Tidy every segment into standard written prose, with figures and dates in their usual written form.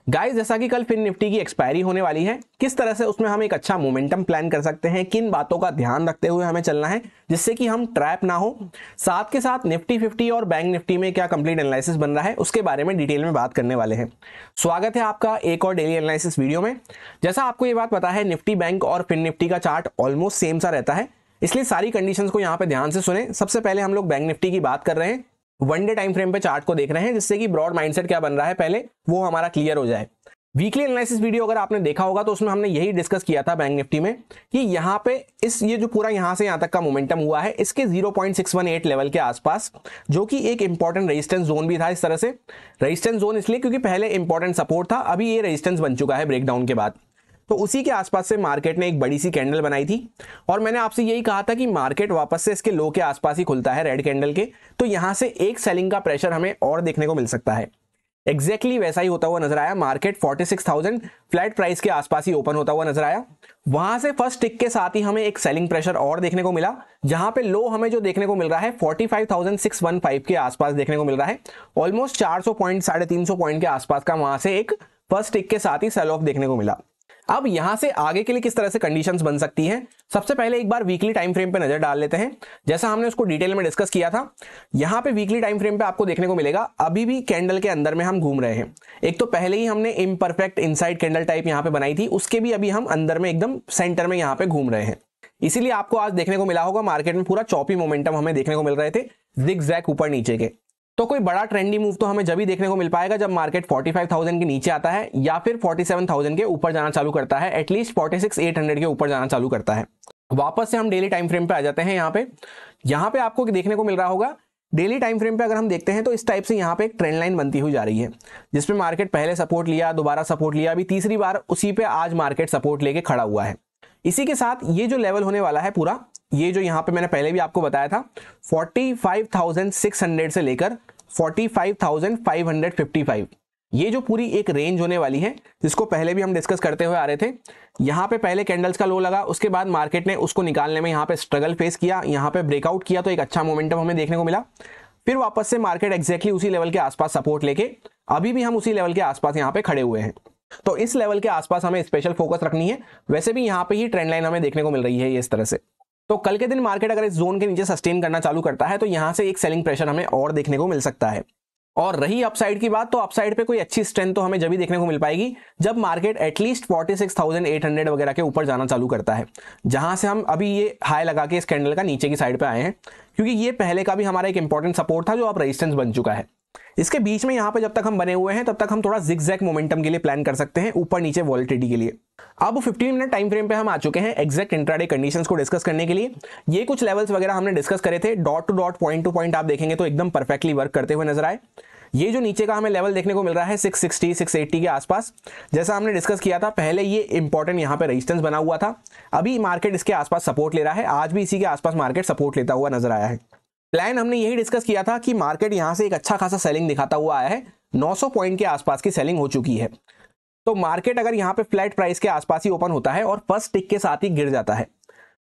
Guys, जैसा कि कल फिन निफ्टी की एक्सपायरी होने वाली है, किस तरह से उसमें हम एक अच्छा मोमेंटम प्लान कर सकते हैं, किन बातों का ध्यान रखते हुए हमें चलना है जिससे कि हम ट्रैप ना हो, साथ के साथ निफ्टी 50 और बैंक निफ्टी में क्या कंप्लीट एनालिसिस बन रहा है उसके बारे में डिटेल में बात करने वाले हैं। स्वागत है आपका एक और डेली एनालिसिस वीडियो में। जैसा आपको ये बात पता है, निफ्टी, बैंक और फिन निफ्टी का चार्ट ऑलमोस्ट सेम सा रहता है, इसलिए सारी कंडीशंस को यहाँ पे ध्यान से सुने। सबसे पहले हम लोग बैंक निफ्टी की बात कर रहे हैं, वन डे टाइम फ्रेम पे चार्ट को देख रहे हैं जिससे कि ब्रॉड माइंडसेट क्या बन रहा है पहले वो हमारा क्लियर हो जाए। वीकली एनालिसिस वीडियो अगर आपने देखा होगा तो उसमें हमने यही डिस्कस किया था बैंक निफ्टी में कि यहाँ पे ये जो पूरा यहाँ से यहाँ तक का मोमेंटम हुआ है इसके 0.618 लेवल के आसपास, जो कि एक इंपॉर्टेंट रेजिस्टेंस जोन भी था। इस तरह से रेजिस्टेंस जोन इसलिए क्योंकि पहले इंपॉर्टेंट सपोर्ट था, अभी ये रेजिस्टेंस बन चुका है ब्रेकडाउन के बाद। तो उसी के आसपास से मार्केट ने एक बड़ी सी कैंडल बनाई थी और मैंने आपसे यही कहा था कि मार्केट वापस से इसके लो के आसपास ही खुलता है रेड कैंडल के, तो यहां से एक सेलिंग का प्रेशर हमें और देखने को मिल सकता है। एग्जैक्टली वैसा ही होता हुआ नजर आया। मार्केट 46,000 फ्लैट प्राइस के आसपास ही ओपन होता हुआ नजर आया। वहां से फर्स्ट टिक के साथ ही हमें एक सेलिंग प्रेशर और देखने को मिला, जहां पे लो हमें जो देखने को मिल रहा है 45,615 के आसपास देखने को मिल रहा है। ऑलमोस्ट 400 पॉइंट 350 पॉइंट के आसपास का वहां से एक फर्स्ट टिक के साथ ही सेल ऑफ देखने को मिला। अब यहां से आगे के लिए किस तरह से कंडीशंस बन सकती हैं, सबसे पहले एक बार वीकली टाइम फ्रेम पे नजर डाल लेते हैं। जैसा हमने उसको डिटेल में डिस्कस किया था, यहां पे वीकली टाइम फ्रेम पे आपको देखने को मिलेगा अभी भी कैंडल के अंदर में हम घूम रहे हैं। एक तो पहले ही हमने इम्परफेक्ट इनसाइड कैंडल टाइप यहां पे बनाई थी, उसके भी अभी हम अंदर में एकदम सेंटर में यहां पे घूम रहे हैं। इसीलिए आपको आज देखने को मिला होगा मार्केट में पूरा चॉपी मोमेंटम हमें देखने को मिल रहे थे, जिग-जैग ऊपर नीचे के। तो कोई बड़ा ट्रेंडी मूव तो हमें जब भी देखने को मिल पाएगा जब मार्केट 45,000 के नीचे आता है या फिर 47,000 के ऊपर जाना चालू करता है, एटलीस्ट 46,800 के ऊपर जाना चालू करता है। वापस से हम डेली टाइम फ्रेम पे आ जाते हैं। यहाँ पे आपको देखने को मिल रहा होगा डेली टाइम फ्रेम पे अगर हम देखते हैं तो इस टाइप से यहाँ पे एक ट्रेंड लाइन बनती हुई जा रही है, जिसमें मार्केट पहले सपोर्ट लिया, दोबारा सपोर्ट लिया, अभी तीसरी बार उसी पे आज मार्केट सपोर्ट लेके खड़ा हुआ है। इसी के साथ ये जो लेवल होने वाला है पूरा, ये जो यहाँ पे मैंने पहले भी आपको बताया था 45,600 से लेकर 45,555, ये जो पूरी एक रेंज होने वाली है जिसको पहले भी हम डिस्कस करते हुए आ रहे थे। यहाँ पे पहले कैंडल्स का लो लगा, उसके बाद मार्केट ने उसको निकालने में यहाँ पे स्ट्रगल फेस किया, यहाँ पे ब्रेकआउट किया तो एक अच्छा मोमेंटम हमें देखने को मिला। फिर वापस से मार्केट एग्जैक्टली उसी लेवल के आसपास सपोर्ट लेके अभी भी हम उसी लेवल के आसपास यहाँ पे खड़े हुए हैं। तो इस लेवल के आसपास हमें स्पेशल फोकस रखनी है। वैसे भी यहाँ पे ही ट्रेंड लाइन हमें देखने को मिल रही है ये इस तरह से। तो कल के दिन मार्केट अगर इस जोन के नीचे सस्टेन करना चालू करता है तो यहां से एक सेलिंग प्रेशर हमें और देखने को मिल सकता है। और रही अपसाइड की बात, तो अपसाइड पे कोई अच्छी स्ट्रेंथ तो हमें जब भी देखने को मिल पाएगी जब मार्केट एटलीस्ट 46,800 वगैरह के ऊपर जाना चालू करता है, जहां से हम अभी ये हाई लगा के इस कैंडल का नीचे की साइड पे आए हैं, क्योंकि ये पहले का भी हमारा एक इंपॉर्टेंट सपोर्ट था जो अब रेजिस्टेंस बन चुका है। इसके बीच में यहाँ पे जब तक हम बने हुए हैं तब तक हम थोड़ा जिग-जैग मोमेंटम के लिए प्लान कर सकते हैं, ऊपर नीचे वॉलिटिलिटी के लिए। अब 15 मिनट टाइम फ्रेम पे हम आ चुके हैं एग्जैक्ट इंट्राडे कंडीशंस को डिस्कस करने के लिए। ये कुछ लेवल्स वगैरह हमने डिस्कस करे थे, dot to dot, point two point आप देखेंगे तो एकदम परफेक्टली वर्क करते हुए नजर आए। ये जो नीचे का हमें लेवल देखने को मिल रहा है 660 680 के आसपास, जैसा हमने डिस्कस किया था पहले, ये इंपॉर्टेंट यहाँ पे रेजिस्टेंस बना हुआ था। अभी मार्केट इसके आसपास सपोर्ट ले रहा है, आज भी इसी के आसपास मार्केट सपोर्ट लेता हुआ नजर आया है। प्लान हमने यही डिस्कस किया था कि मार्केट यहां से एक अच्छा खासा सेलिंग दिखाता हुआ आया है, 900 पॉइंट के आसपास की सेलिंग हो चुकी है। तो मार्केट अगर यहां पे फ्लैट प्राइस के आसपास ही ओपन होता है और फर्स्ट टिक के साथ ही गिर जाता है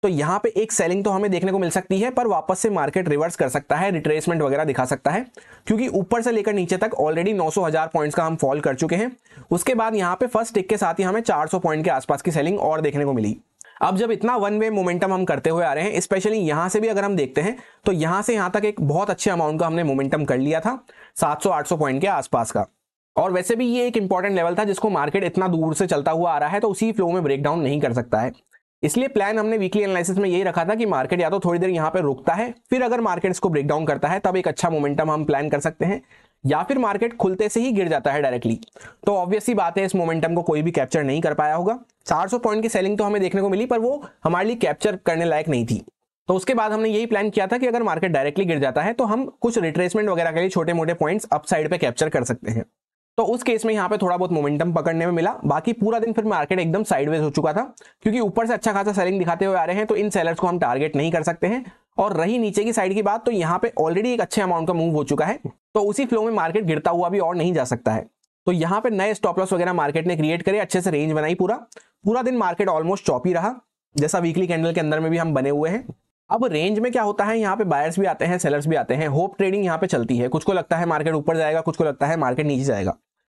तो यहां पे एक सेलिंग तो हमें देखने को मिल सकती है, पर वापस से मार्केट रिवर्स कर सकता है, रिट्रेसमेंट वगैरह दिखा सकता है, क्योंकि ऊपर से लेकर नीचे तक ऑलरेडी 900,000 पॉइंट्स का हम फॉल कर चुके हैं। उसके बाद यहां पे फर्स्ट टिक के साथ ही हमें 400 पॉइंट के आसपास की सेलिंग और देखने को मिली। अब जब इतना वन वे मोमेंटम हम करते हुए आ रहे हैं, स्पेशली यहां से भी अगर हम देखते हैं तो यहां से यहां तक एक बहुत अच्छे अमाउंट का हमने मोमेंटम कर लिया था, 700-800 पॉइंट के आसपास का। और वैसे भी ये एक इंपॉर्टेंट लेवल था जिसको मार्केट इतना दूर से चलता हुआ आ रहा है तो उसी फ्लो में ब्रेकडाउन नहीं कर सकता है। इसलिए प्लान हमने वीकली एनालिसिस में यही रखा था कि मार्केट या तो थोड़ी देर यहां पे रुकता है, फिर अगर मार्केट इसको ब्रेकडाउन करता है तब एक अच्छा मोमेंटम हम प्लान कर सकते हैं, या फिर मार्केट खुलते से ही गिर जाता है डायरेक्टली। तो ऑब्वियसली बात है इस मोमेंटम को कोई भी कैप्चर नहीं कर पाया होगा। 400 पॉइंट की सेलिंग तो हमें देखने को मिली, पर वो हमारे लिए कैप्चर करने लायक नहीं थी। तो उसके बाद हमने यही प्लान किया था कि अगर मार्केट डायरेक्टली गिर जाता है तो हम कुछ रिट्रेसमेंट वगैरह के लिए छोटे मोटे पॉइंट्स अपसाइड पे कैप्चर कर सकते हैं। तो उस केस में यहाँ पे थोड़ा बहुत मोमेंटम पकड़ने में मिला। बाकी पूरा दिन फिर मार्केट एकदम साइडवेज हो चुका था, क्योंकि ऊपर से अच्छा खासा सेलिंग दिखाते हुए आ रहे हैं तो इन सेलर्स को हम टारगेट नहीं कर सकते हैं। और रही नीचे की साइड की बात, तो यहाँ पे ऑलरेडी एक अच्छे अमाउंट का मूव हो चुका है, तो उसी फ्लो में मार्केट गिरता हुआ भी और नहीं जा सकता है। तो यहाँ पे नए स्टॉप लॉस वगैरह मार्केट ने क्रिएट करे, अच्छे से रेंज बनाई, पूरा दिन मार्केट ऑलमोस्ट चॉपी रहा, जैसा वीकली कैंडल के अंदर में भी हम बने हुए हैं। अब रेंज में क्या होता है, यहाँ पे बायर्स भी आते हैं, सेलर्स भी आते हैं, होप ट्रेडिंग यहाँ पे चलती है। कुछ को लगता है मार्केट ऊपर जाएगा, कुछ को लगता है मार्केट नीचे जाएगा।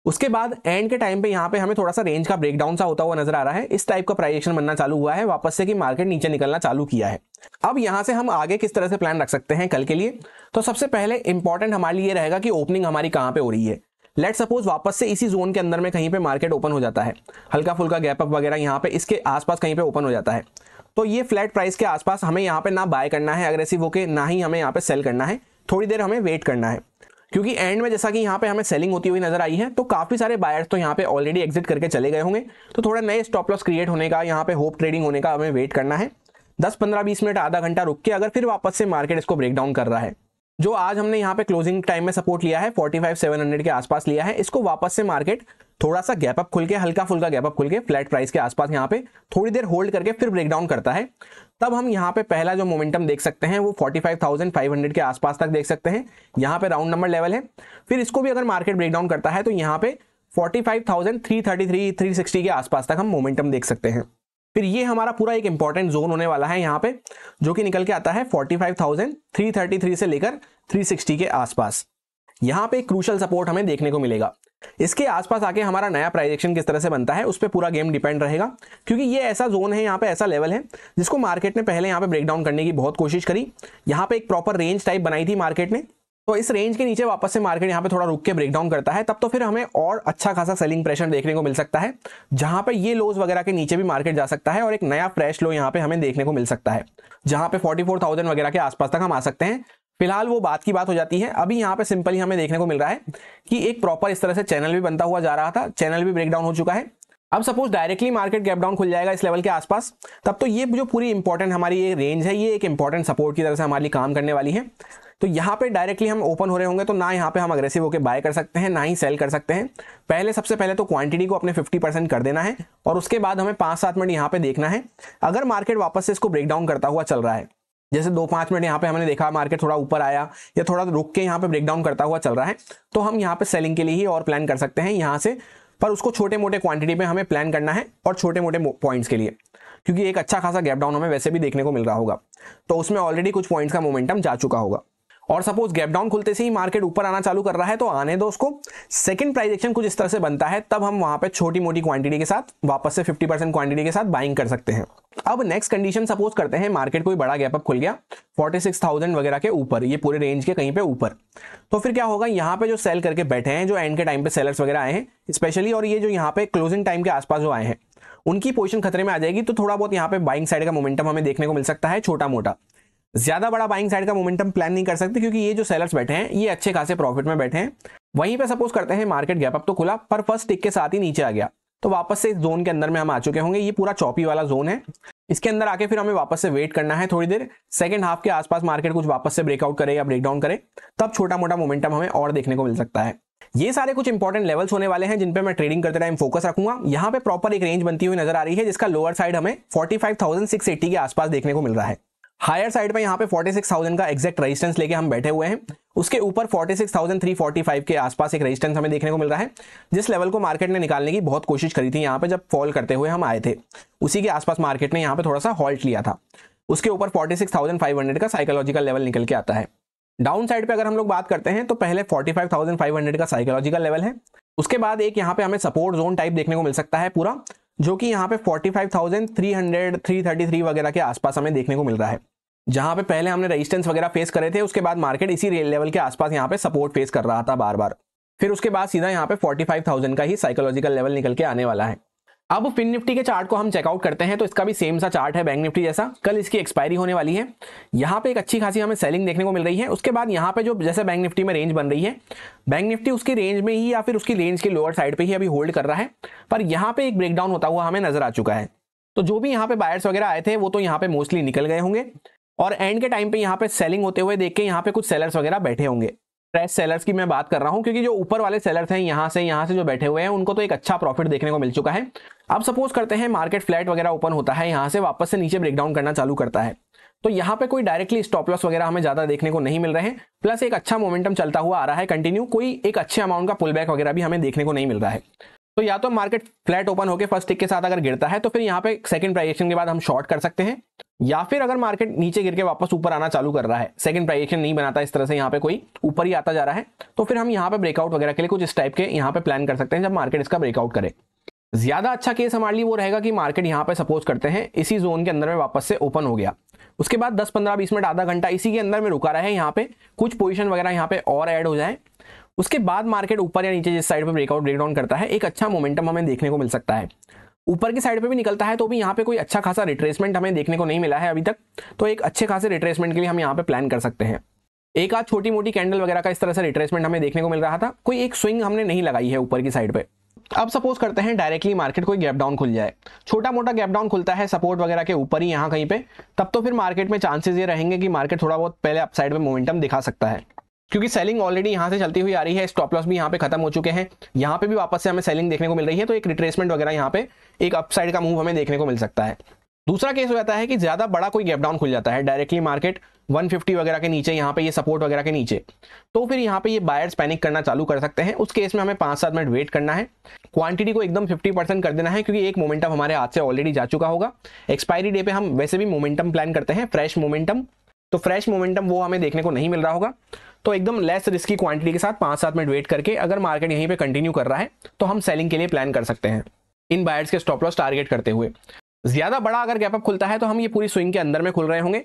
उसके बाद एंड के टाइम पे यहाँ पे हमें थोड़ा सा रेंज का ब्रेकडाउन सा होता हुआ नजर आ रहा है। इस टाइप का प्राइस एक्शन बनना चालू हुआ है वापस से कि मार्केट नीचे निकलना चालू किया है। अब यहाँ से हम आगे किस तरह से प्लान रख सकते हैं कल के लिए, तो सबसे पहले इंपॉर्टेंट हमारे लिए रहेगा कि ओपनिंग हमारी कहाँ पे हो रही है। लेट सपोज वापस से इसी जोन के अंदर में कहीं पे मार्केट ओपन हो जाता है, हल्का फुल्का गैप अप वगैरह यहाँ पे इसके आसपास कहीं पे ओपन हो जाता है, तो ये फ्लैट प्राइस के आसपास हमें यहाँ पे ना बाय करना है अग्रेसिव होके, ना ही हमें यहाँ पे सेल करना है। थोड़ी देर हमें वेट करना है, क्योंकि एंड में जैसा कि यहाँ पे हमें सेलिंग होती हुई नजर आई है, तो काफी सारे बायर्स तो यहाँ पे ऑलरेडी एग्जिट करके चले गए होंगे। तो थोड़ा नए स्टॉप लॉस क्रिएट होने का, यहाँ पे होप ट्रेडिंग होने का हमें वेट करना है। 10-15-20 मिनट, आधा घंटा रुक के अगर फिर वापस से मार्केट इसको ब्रेक डाउन कर रहा है, जो आज हमने यहाँ पे क्लोजिंग टाइम में सपोर्ट लिया है 45,700 के आसपास लिया है, इसको वापस से मार्केट थोड़ा सा गैप अप खुल के, हल्का फुल्का गैप अप खुल के फ्लैट प्राइस के आसपास यहाँ पे थोड़ी देर होल्ड करके फिर ब्रेकडाउन करता है, तब हम यहाँ पे पहला जो मोमेंटम देख सकते हैं वो 45,500 के आसपास तक देख सकते हैं। यहाँ पे राउंड नंबर लेवल है। फिर इसको भी अगर मार्केट ब्रेकडाउन करता है तो यहाँ पे 45,333, 360 के आसपास तक हम मोमेंटम देख सकते हैं। फिर ये हमारा पूरा एक इंपॉर्टेंट जोन होने वाला है यहाँ पे, जो कि निकल के आता है 45,333 से लेकर 360 के आसपास। यहाँ पे एक क्रूशल सपोर्ट हमें देखने को मिलेगा। इसके आसपास आके हमारा नया प्राइस एक्शन किस तरह से बनता है उस पर पूरा गेम डिपेंड रहेगा, क्योंकि ये ऐसा जोन है, यहाँ पे ऐसा लेवल है जिसको मार्केट ने पहले यहाँ पे ब्रेकडाउन करने की बहुत कोशिश करी। यहाँ पे एक प्रॉपर रेंज टाइप बनाई थी मार्केट ने, तो इस रेंज के नीचे वापस से मार्केट यहाँ पे थोड़ा रुक के ब्रेकडाउन करता है, तब तो फिर हमें और अच्छा खासा सेलिंग प्रेशर देखने को मिल सकता है, जहां पे ये लोज वगैरह के नीचे भी मार्केट जा सकता है और एक नया फ्रेश लो यहाँ पे हमें देखने को मिल सकता है, जहां पे 44,000 वगैरह के आसपास तक हम आ सकते हैं। फिलहाल वो बात की बात हो जाती है। अभी यहाँ पे सिंपली हमें देखने को मिल रहा है कि एक प्रॉपर इस तरह से चैनल भी बनता हुआ जा रहा था, चैनल भी ब्रेकडाउन हो चुका है। अब suppose directly market gap down खुल जाएगा इस लेवल के आसपास, तब तो ये जो पूरी इंपॉर्टेंट हमारी ये रेंज है, ये एक इंपॉर्टेंट सपोर्ट की तरह से हमारे लिए काम करने वाली है। तो यहाँ पे डायरेक्टली हम ओपन हो रहे होंगे तो ना यहाँ पे हम अग्रेसिव होकर बाय कर सकते हैं, ना ही सेल कर सकते हैं। पहले सबसे पहले तो क्वांटिटी को अपने 50% कर देना है और उसके बाद हमें 5-7 मिनट यहाँ पे देखना है। अगर मार्केट वापस से इसको ब्रेकडाउन करता हुआ चल रहा है, जैसे 2-5 मिनट यहाँ पे हमने देखा मार्केट थोड़ा ऊपर आया या थोड़ा रुक के यहाँ पे ब्रेकडाउन करता हुआ चल रहा है, तो हम यहाँ पे सेलिंग के लिए ही और प्लान कर सकते हैं यहाँ से, पर उसको छोटे मोटे क्वांटिटी पे हमें प्लान करना है और छोटे मोटे पॉइंट्स के लिए, क्योंकि एक अच्छा खासा गैप डाउन हमें वैसे भी देखने को मिल रहा होगा, तो उसमें ऑलरेडी कुछ पॉइंट्स का मोमेंटम जा चुका होगा। और सपोज गैप डाउन खुलते से ही मार्केट ऊपर आना चालू कर रहा है तो आने दो उसको। सेकंड प्राइस एक्शन कुछ इस तरह से बनता है, तब हम वहां पे छोटी मोटी क्वांटिटी के साथ वापस से 50% क्वांटिटी के साथ बाइंग कर सकते हैं। अब नेक्स्ट कंडीशन सपोज करते हैं मार्केट कोई बड़ा गैप अप खुल गया 46,000 वगैरह के ऊपर, ये पूरे रेंज के कहीं पे ऊपर, तो फिर क्या होगा, यहाँ पे जो सेल करके बैठे हैं, जो एंड के टाइम पे सेलर्स वगैरह आए हैं स्पेशली, और ये जो यहाँ पे क्लोजिंग टाइम के आसपास जो आए हैं, उनकी पोजीशन खतरे में आ जाएगी। तो थोड़ा बहुत यहाँ पे बाइंग साइड का मोमेंटम हमें देखने को मिल सकता है, छोटा मोटा। ज्यादा बड़ा बाइंग साइड का मोमेंटम प्लान नहीं कर सकते, क्योंकि ये जो सेलर्स बैठे हैं ये अच्छे खासे प्रॉफिट में बैठे हैं। वहीं पे सपोज करते हैं मार्केट गैप अप तो खुला, पर फर्स्ट टिक के साथ ही नीचे आ गया, तो वापस से इस जोन के अंदर में हम आ चुके होंगे। ये पूरा चौपी वाला जोन है, इसके अंदर आके फिर हमें वापस से वेट करना है थोड़ी देर। सेकंड हाफ के आसपास मार्केट कुछ वापस से ब्रेकआउट करे या ब्रेकडाउन करे, तब छोटा मोटा मोमेंटम हमें और देखने को मिल सकता है। ये सारे कुछ इंपॉर्टेंट लेवल्स होने वाले हैं जिन पे मैं ट्रेडिंग करते टाइम फोकस रखूंगा। यहाँ पे प्रॉपर एक रेंज बनती हुई नजर आ रही है, जिसका लोअर साइड हमें 45,680 के आसपास देखने को मिल रहा है। हायर साइड पे यहाँ पे 46,000 का एग्जैक्ट रेजिस्टेंस लेके हम बैठे हुए हैं। उसके ऊपर 46,345 के आसपास एक रेजिस्टेंस हमें देखने को मिल रहा है, जिस लेवल को मार्केट ने निकालने की बहुत कोशिश करी थी यहाँ पे जब फॉल करते हुए हम आए थे। उसी के आसपास मार्केट ने यहाँ पे थोड़ा सा हॉल्ट लिया था। उसके ऊपर 46,500 का साइकोलॉजिकल लेवल निकल के आता है। डाउन साइड पे अगर हम लोग बात करते हैं तो पहले 45,500 का साइकोलॉजिकल लेवल है, उसके बाद एक यहाँ पे हमें सपोर्ट जोन टाइप देखने को मिल सकता है पूरा, जो कि यहाँ पे 45,300, 333 वगैरह के आसपास हमें देखने को मिल रहा है। जहां पे पहले हमने रेजिस्टेंस वगैरह फेस करे थे, उसके बाद मार्केट इसी लेवल के आसपास यहाँ पे सपोर्ट फेस कर रहा था बार बार। फिर उसके बाद सीधा यहाँ पे 45,000 का ही साइकोलॉजिकल लेवल निकल के आने वाला है। अब फिन निफ्टी के चार्ट को हम चेकआउट करते हैं तो इसका भी सेम सा चार्ट है बैंक निफ्टी जैसा। कल इसकी एक्सपायरी होने वाली है। यहाँ पे एक अच्छी खासी हमें सेलिंग देखने को मिल रही है। उसके बाद यहाँ पे जो जैसे बैंक निफ्टी में रेंज बन रही है, बैंक निफ्टी उसकी रेंज में ही या फिर उसकी रेंज के लोअर साइड पे ही अभी होल्ड कर रहा है, पर यहाँ पे एक ब्रेकडाउन होता हुआ हमें नजर आ चुका है। तो जो भी यहाँ पे बायर्स वगैरह आए थे वो तो यहाँ पे मोस्टली निकल गए होंगे, और एंड के टाइम पे यहाँ पे सेलिंग होते हुए देख के यहाँ पे कुछ सेलर्स वगैरह बैठे होंगे। फ्रेश सेलर्स की मैं बात कर रहा हूँ, क्योंकि जो ऊपर वाले सेलर्स हैं यहाँ से जो बैठे हुए हैं उनको तो एक अच्छा प्रॉफिट देखने को मिल चुका है। अब सपोज करते हैं मार्केट फ्लैट वगैरह ओपन होता है, यहाँ से वापस से नीचे ब्रेकडाउन करना चालू करता है, तो यहाँ पे कोई डायरेक्टली स्टॉप लॉस वगैरह हमें ज्यादा देखने को नहीं मिल रहे हैं। प्लस एक अच्छा मोमेंटम चलता हुआ आ रहा है कंटिन्यू, कोई एक अच्छे अमाउंट का पुल बैक वगैरह भी हमें देखने को नहीं मिल रहा है। तो या तो मार्केट फ्लैट ओपन होकर फर्स्ट टिक के साथ अगर गिरता है तो फिर यहाँ पे सेकंड प्राइस एक्शन के बाद हम शॉर्ट कर सकते हैं, या फिर अगर मार्केट नीचे गिर के वापस ऊपर आना चालू कर रहा है, सेकंड प्राइस एक्शन नहीं बनाता इस तरह से, यहाँ पे कोई ऊपर ही आता जा रहा है, तो फिर हम यहाँ पे ब्रेकआउट वगैरह के लिए कुछ इस टाइप के यहाँ पे प्लान कर सकते हैं जब मार्केट इसका ब्रेकआउट करे। ज्यादा अच्छा केस हमारे लिए वो रहेगा कि मार्केट यहाँ पे सपोज करते हैं इसी जोन के अंदर में वापस से ओपन हो गया, उसके बाद 10 15 20 मिनट आधा घंटा इसी के अंदर में रुका रहे, यहाँ पे कुछ पोजीशन वगैरह यहाँ पे और ऐड हो जाए, उसके बाद मार्केट ऊपर या नीचे जिस साइड पे ब्रेकआउट ब्रेकडाउन करता है एक अच्छा मोमेंटम हमें देखने को मिल सकता है। ऊपर की साइड पे भी निकलता है तो भी यहाँ पे कोई अच्छा खासा रिट्रेसमेंट हमें देखने को नहीं मिला है अभी तक, तो एक अच्छे खासे रिट्रेसमेंट के लिए हम यहाँ पे प्लान कर सकते हैं। एक आध छोटी मोटी कैंडल वगैरह का इस तरह से रिट्रेसमेंट हमें देखने को मिल रहा था, कोई एक स्विंग हमने नहीं लगाई है ऊपर की साइड पे। अब सपोज करते हैं डायरेक्टली मार्केट कोई गैप डाउन खुल जाए, छोटा मोटा गैप डाउन खुलता है सपोर्ट वगैरह के ऊपर ही यहाँ कहीं पे, तब तो फिर मार्केट में चांसेस ये रहेंगे कि मार्केट थोड़ा बहुत पहले अपसाइड में मोमेंटम दिखा सकता है, क्योंकि सेलिंग ऑलरेडी यहाँ से चलती हुई आ रही है, स्टॉप लॉस भी यहाँ पे खत्म हो चुके हैं, यहाँ पे भी वापस से हमें सेलिंग देखने को मिल रही है, तो एक रिट्रेसमेंट वगैरह यहाँ पे एक अपसाइड का मूव हमें देखने को मिल सकता है। दूसरा केस हो जाता है कि ज्यादा बड़ा कोई गैप डाउन खुल जाता है डायरेक्टली मार्केट 150 वगैरह के नीचे, यहाँ पे ये सपोर्ट वगैरह के नीचे, तो फिर यहाँ पे ये बायर्स पैनिक करना चालू कर सकते हैं। उस केस में हमें 5-7 मिनट वेट करना है, क्वांटिटी को एकदम 50% कर देना है, क्योंकि एक मोमेंटम हमारे हाथ से ऑलरेडी जा चुका होगा। एक्सपायरी डे पे हम वैसे भी मोमेंटम प्लान करते हैं, फ्रेश मोमेंटम, तो फ्रेश मोमेंटम वो हमें देखने को नहीं मिल रहा होगा, तो एकदम लेस रिस्की क्वांटिटी के साथ 5-7 मिनट वेट करके अगर मार्केट यहीं पे कंटिन्यू कर रहा है तो हम सेलिंग के लिए प्लान कर सकते हैं इन बायर्स के स्टॉप लॉस टारगेट करते हुए। ज्यादा बड़ा अगर गैप अप खुलता है तो हम ये पूरी स्विंग के अंदर में खुल रहे होंगे,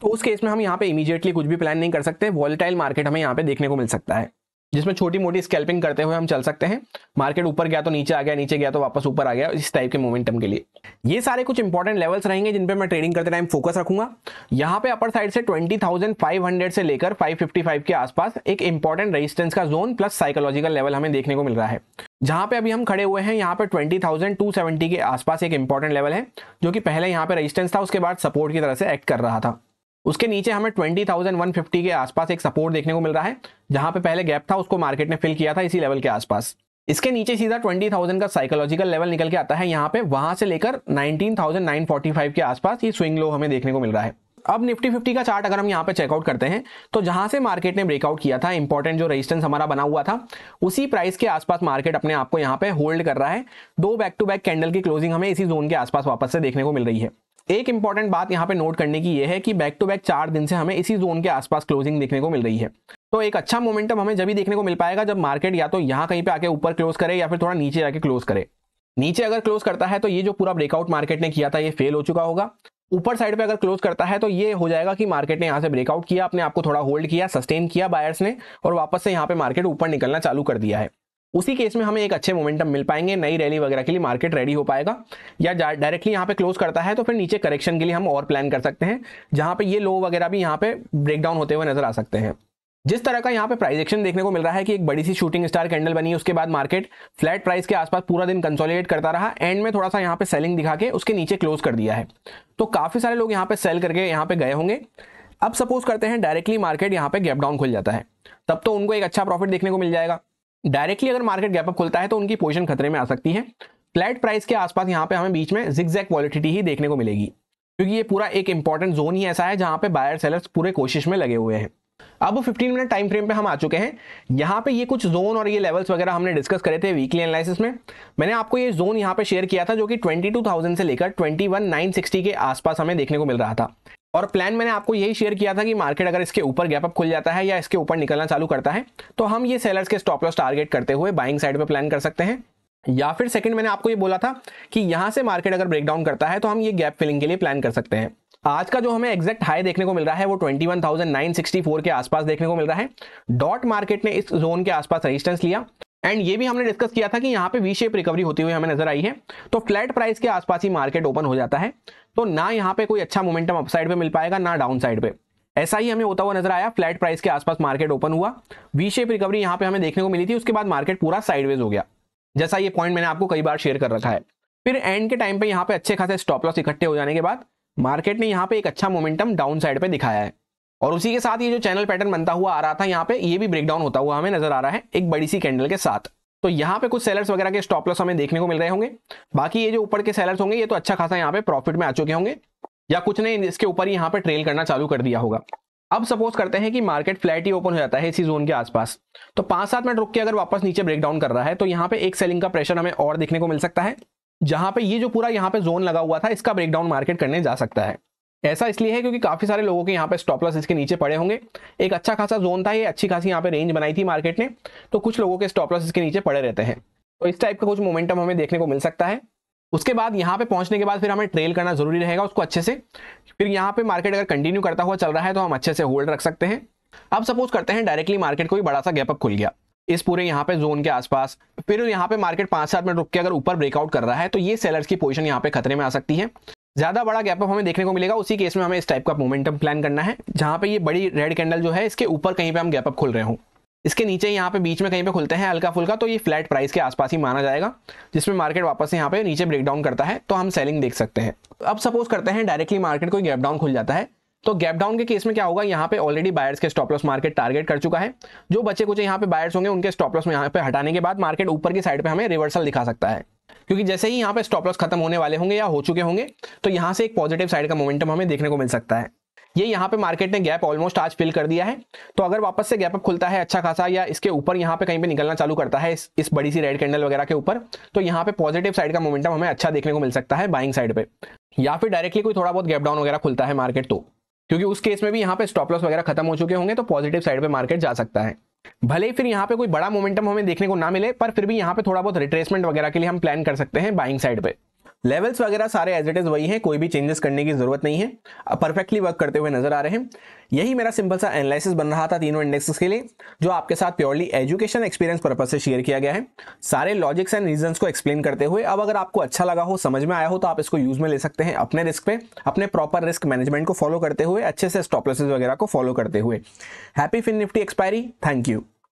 तो उस केस में हम यहाँ पे इमीडिएटली कुछ भी प्लान नहीं कर सकते, वॉलेटाइल मार्केट हमें यहाँ पे देखने को मिल सकता है, जिसमें छोटी मोटी स्कैल्पिंग करते हुए हम चल सकते हैं। मार्केट ऊपर गया तो नीचे आ गया, नीचे गया तो वापस ऊपर आ गया, इस टाइप के मोमेंटम के लिए ये सारे कुछ इंपॉर्टेंट लेवल्स रहेंगे जिन पे मैं ट्रेडिंग करते टाइम फोकस रखूंगा। यहाँ पे अपर साइड से 20,500 से लेकर 555 के आसपास एक इंपॉर्टेंट रेजिस्टेंस का जोन प्लस साइकोलॉजिकल लेवल हमें देखने को मिल रहा है। जहां पे अभी हम खड़े हुए हैं यहाँ पे 20,270 के आसपास एक इंपॉर्टेंट लेवल है, जो कि पहले यहाँ पे रेजिस्टेंस था, उसके बाद सपोर्ट की तरह से एक्ट कर रहा था। उसके नीचे हमें 20,150 के आसपास एक सपोर्ट देखने को मिल रहा है, जहां पे पहले गैप था उसको मार्केट ने फिल किया था इसी लेवल के आसपास। इसके नीचे सीधा 20,000 का साइकोलॉजिकल लेवल निकल के आता है यहाँ पे, वहां से लेकर 19,945 के आसपास ये स्विंग लो हमें देखने को मिल रहा है। अब निफ्टी 50 का चार्ट अगर हम यहाँ पे चेकआउट करते हैं तो जहां से मार्केट ने ब्रेकआउट किया था, इंपॉर्टेंट जो रेजिस्टेंस हमारा बना हुआ था, उसी प्राइस के आसपास मार्केट अपने आप को यहाँ पे होल्ड कर रहा है। दो बैक टू बैक कैंडल की क्लोजिंग हमें इसी जोन के आसपास वापस से देखने को मिल रही है। एक इंपॉर्टेंट बात यहाँ पे नोट करने की यह है कि बैक टू बैक 4 दिन से हमें इसी जोन के आसपास क्लोजिंग देखने को मिल रही है। तो एक अच्छा मोमेंटम हमें जब भी देखने को मिल पाएगा जब मार्केट या तो यहाँ कहीं पे आके ऊपर क्लोज करे या फिर थोड़ा नीचे जाके क्लोज करे। नीचे अगर क्लोज करता है तो ये जो पूरा ब्रेकआउट मार्केट ने किया था ये फेल हो चुका होगा। ऊपर साइड पे अगर क्लोज करता है तो ये हो जाएगा कि मार्केट ने यहाँ से ब्रेकआउट किया, अपने आप को थोड़ा होल्ड किया, सस्टेन किया बायर्स ने, और वापस से यहाँ पे मार्केट ऊपर निकलना चालू कर दिया है। उसी केस में हमें एक अच्छे मोमेंटम मिल पाएंगे, नई रैली वगैरह के लिए मार्केट रेडी हो पाएगा। या डायरेक्टली यहाँ पे क्लोज करता है तो फिर नीचे करेक्शन के लिए हम और प्लान कर सकते हैं, जहां पे ये लो वगैरह भी यहाँ पे ब्रेकडाउन होते हुए नजर आ सकते हैं। जिस तरह का यहाँ पे प्राइस एक्शन देखने को मिल रहा है कि एक बड़ी सी शूटिंग स्टार कैंडल बनी, उसके बाद मार्केट फ्लैट प्राइस के आसपास पूरा दिन कंसोलिडेट करता रहा, एंड में थोड़ा सा यहाँ पे सेलिंग दिखा के उसके नीचे क्लोज कर दिया है, तो काफी सारे लोग यहाँ पे सेल करके यहाँ पे गए होंगे। अब सपोज करते हैं डायरेक्टली मार्केट यहाँ पे गैप डाउन खुल जाता है, तब तो उनको एक अच्छा प्रॉफिट देखने को मिल जाएगा। डायरेक्टली अगर मार्केट गैप अप खुलता है तो उनकी पोजीशन खतरे में आ सकती है। फ्लैट प्राइस के आसपास यहाँ पे हमें बीच में जिगजैग वॉलेटिलिटी ही देखने को मिलेगी, क्योंकि ये पूरा एक इंपॉर्टेंट जोन ही ऐसा है जहां पे बायर सेलर्स पूरे कोशिश में लगे हुए हैं। अब 15 मिनट टाइम फ्रेम पे हम आ चुके हैं। यहाँ पे ये कुछ जोन और ये लेवल्स वगैरह हमने डिस्कस करे थे वीकली एनालिसिस में। मैंने आपको ये जोन यहाँ पे शेयर किया था जो कि 22,000 से लेकर 21,960 के आसपास हमें देखने को मिल रहा था, और प्लान मैंने आपको यही शेयर किया था कि मार्केट अगर इसके ऊपर गैप अप खुल जाता है या इसके ऊपर निकलना चालू करता है तो हम ये सेलर्स के स्टॉप लॉस टारगेट करते हुए बाइंग साइड पे प्लान कर सकते हैं। या फिर सेकंड मैंने आपको ये बोला था कि यहां से मार्केट अगर ब्रेकडाउन करता है तो हम ये गैप फिलिंग के लिए प्लान कर सकते हैं। आज का जो हमें एग्जैक्ट हाई देखने को मिल रहा है वो 21,964 के आसपास देखने को मिल रहा है। डॉट मार्केट ने इस जोन के आसपास रेजिस्टेंस लिया, एंड ये भी हमने डिस्कस किया था कि यहाँ पे वी शेप रिकवरी होती हुई हमें नजर आई है, तो फ्लैट प्राइस के आसपास ही मार्केट ओपन हो जाता है, तो ना यहाँ पे कोई अच्छा मोमेंटम अपसाइड पे मिल पाएगा ना डाउन साइड पे। ऐसा ही हमें होता हुआ नजर आया। फ्लैट प्राइस के आसपास मार्केट ओपन हुआ, वी शेप रिकवरी यहाँ पे हमें देखने को मिली थी, उसके बाद मार्केट पूरा साइडवेज हो गया, जैसा ये पॉइंट मैंने आपको कई बार शेयर कर रखा है। फिर एंड के टाइम पे यहाँ पे अच्छे खासे स्टॉप लॉस इकट्ठे हो जाने के बाद मार्केट ने यहाँ पे एक अच्छा मोमेंटम डाउन साइड पे दिखाया है, और उसी के साथ ये जो चैनल पैटर्न बनता हुआ आ रहा था यहाँ पे, ये भी ब्रेकडाउन होता हुआ हमें नजर आ रहा है एक बड़ी सी कैंडल के साथ। तो यहाँ पे कुछ सेलर्स वगैरह के स्टॉप लॉस हमें देखने को मिल रहे होंगे। बाकी ये जो ऊपर के सेलर्स होंगे ये तो अच्छा खासा यहाँ पे प्रॉफिट में आ चुके होंगे, या कुछ ने इसके ऊपर ही यहाँ पे ट्रेल करना चालू कर दिया होगा। अब सपोज करते हैं कि मार्केट फ्लैट ही ओपन हो जाता है इसी जोन के आसपास, तो 5-7 मिनट रुक के अगर वापस नीचे ब्रेक डाउन कर रहा है तो यहाँ पे एक सेलिंग का प्रेशर हमें और देखने को मिल सकता है, जहां पे ये जो पूरा यहाँ पे जोन लगा हुआ था इसका ब्रेकडाउन मार्केट करने जा सकता है। ऐसा इसलिए है क्योंकि काफी सारे लोगों के यहाँ पे स्टॉप लॉस इसके नीचे पड़े होंगे। एक अच्छा खासा जोन था, ये अच्छी खासी यहाँ पे रेंज बनाई थी मार्केट ने, तो कुछ लोगों के स्टॉप लॉस इसके नीचे पड़े रहते हैं, तो इस टाइप का कुछ मोमेंटम हमें देखने को मिल सकता है। उसके बाद यहाँ पे पहुंचने के बाद फिर हमें ट्रेल करना जरूरी रहेगा उसको अच्छे से। फिर यहाँ पे मार्केट अगर कंटिन्यू करता हुआ चल रहा है तो हम अच्छे से होल्ड रख सकते हैं। अब सपोज करते हैं डायरेक्टली मार्केट कोई बड़ा सा गैप अप खुल गया इस पूरे यहाँ पे जोन के आसपास, फिर यहाँ पे मार्केट 5-7 मिनट रुक के अगर ऊपर ब्रेकआउट कर रहा है तो ये सेलर्स की पोजीशन यहाँ पे खतरे में आ सकती है। ज्यादा बड़ा गैप अप हमें देखने को मिलेगा, उसी केस में हमें इस टाइप का मोमेंटम प्लान करना है जहां पे ये बड़ी रेड कैंडल जो है इसके ऊपर कहीं पे हम गैप अप खुल रहे हो, इसके नीचे यहाँ पे बीच में कहीं पे खुलते हैं हल्का फुल्का, तो ये फ्लैट प्राइस के आसपास ही माना जाएगा, जिसमें मार्केट वापस से यहाँ पे नीचे ब्रेकडाउन करता है तो हम सेलिंग देख सकते हैं। अब सपोज करते हैं डायरेक्टली मार्केट कोई गैप डाउन खुल जाता है, तो गैप डाउन के केस में क्या होगा, यहाँ पे ऑलरेडी बायर्स के स्टॉप लॉस मार्केट टारगेट कर चुका है। जो बचे कुछ यहाँ पे बायर्स होंगे उनके स्टॉप लॉस में यहाँ पे हटाने के बाद मार्केट ऊपर की साइड पे हमें रिवर्सल दिखा सकता है, क्योंकि जैसे ही यहाँ पे स्टॉप लॉस खत्म होने वाले होंगे या हो चुके होंगे तो यहाँ से एक पॉजिटिव साइड का मोमेंटम हमें देखने को मिल सकता है। ये यहाँ पे मार्केट ने गैप ऑलमोस्ट आज फिल कर दिया है, तो अगर वापस से गैप अप खुलता है अच्छा खासा या इसके ऊपर यहाँ पे कहीं पे निकलना चालू करता है इस बड़ी सी रेड कैंडल वगैरह के ऊपर, तो यहाँ पे पॉजिटिव साइड का मोमेंटम हमें अच्छा देखने को मिल सकता है बाइंग साइड पे। या फिर डायरेक्टली कोई थोड़ा बहुत गैप डाउन वगैरह खुलता है मार्केट तो, क्योंकि उस केस में भी यहाँ पे स्टॉप लॉस वगैरह खत्म हो चुके होंगे तो पॉजिटिव साइड पे मार्केट जा सकता है। भले ही फिर यहाँ पे कोई बड़ा मोमेंटम हमें देखने को ना मिले, पर फिर भी यहाँ पे थोड़ा बहुत रिट्रेसमेंट वगैरह के लिए हम प्लान कर सकते हैं बाइंग साइड पे। लेवल्स वगैरह सारे एज इट इज वही हैं, कोई भी चेंजेस करने की जरूरत नहीं है, परफेक्टली वर्क करते हुए नजर आ रहे हैं। यही मेरा सिंपल सा एनालिसिस बन रहा था तीनों इंडेक्सेस के लिए, जो आपके साथ प्योरली एजुकेशन एक्सपीरियंस पर्पज से शेयर किया गया है, सारे लॉजिक्स एंड रीजंस को एक्सप्लेन करते हुए। अब अगर आपको अच्छा लगा हो, समझ में आया हो, तो आप इसको यूज में ले सकते हैं अपने रिस्क पे, अपने प्रॉपर रिस्क मैनेजमेंट को फॉलो करते हुए, अच्छे से स्टॉप लॉसेस वगैरह को फॉलो करते हुए। Happy Fin Nifty expiry, thank you.